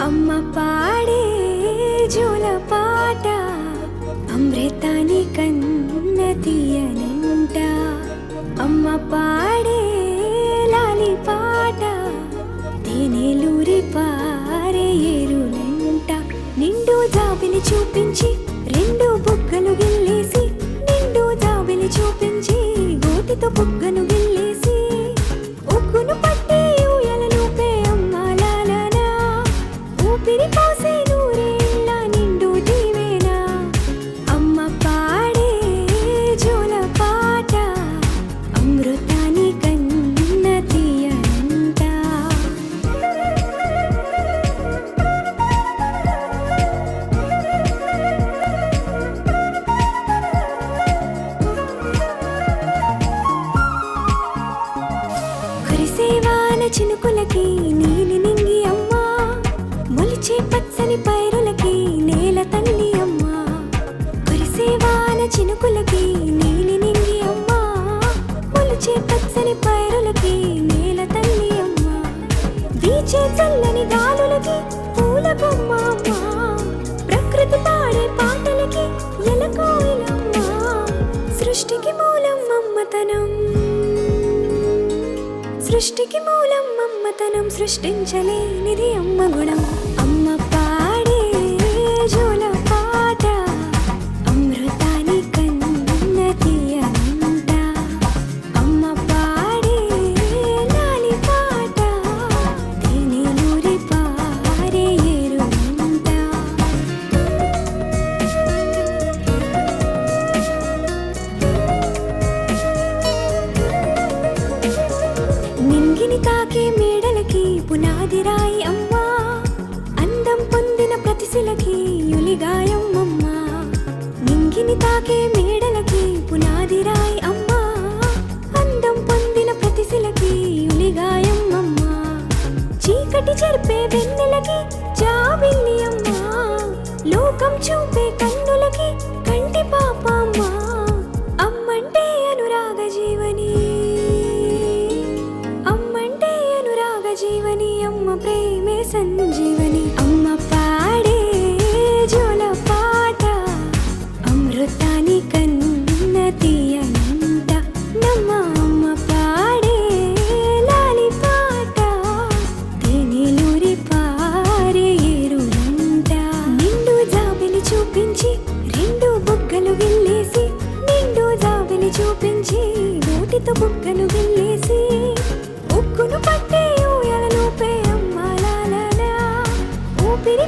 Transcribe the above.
అమ్మ పాడే జోల పాట అమృతాని కన్న తీయనంట. అమ్మ పాడే లాలి పాట తేనెలూరి పారే ఏరులంట. నిండు జాబిలి చూపించి రెండు బుగ్గలు గిల్లేసి, నిండు జాబిలి చూపించి గోటితో బుగ్గను గిల్లేసి, ఉగ్గును పట్టి ఊయలలూపే అమ్మ లాలనా, ఊపిరి పోసే నూరేళ్ళ నిండు దీవేనా. అమ్మ పాడే జోల పాట అమృతాని కన్న తీయనంట. కురిసేవాన చినుకులకి నీలి నింగి అమ్మ, మొలిచే పచ్చని పైరులకి నేల తల్లి అమ్మ. కురిసేవాన చినుకులకి నీలి నింగి అమ్మ, మొలిచే పచ్చని పైరులకి నేల తల్లి అమ్మ. వీచే చల్లని గాలులకి పూల బొమ్మ అమ్మ, ప్రకృతి పాడే పాటలకి ఎలకోయిలమ్మ. సృష్టికి మూలం అమ్మతనం, సృష్టికి మూలం అమ్మతనం, సృష్టించలేనిది అమ్మ గుణం. అమ్మ పాడే జోల పాట అమృతాని కన్న తీయనంట. అమ్మ పాడే లాలి పాట తేనెలూరి పారే ఏరులంట. నింగిని తాకే మేడలకి పునాది రాయి అమ్మ, అందం పొందిన ప్రతిశిలకి యులిగాయం అమ్మ. నింగిని తాకే మేడలకి పునాది రాయి అమ్మ, అందం పొందిన ప్రతిశిలకి యులిగాయం అమ్మ. చీకటి చెరిపే వెన్నెలకి జాబిల్లి అమ్మ, లోకం చూపే కన్నులకి కంటి పాప అమ్మ. అమ్మంటే అనురాగ జీవని, అమ్మంటే అనురాగ జీవని, అమ్మ ప్రేమే సంజీవని. అమ్మ పాడే జోల పాట అమృతాని కన్న తీయనంట. నమ్మ అమ్మ పాడే లాలి పాట తేనెలూరి పారే ఏరులంట. నిండు జాబిలి చూపించి రెండు బుగ్గలు గిల్లేసి, నిండు జాబిలి చూపించి నోటితో బుగ్గను గిల్లేసి, ఉగ్గును పట్టి ఊయలలూపే అమ్మ లాలనా, ఊపిరి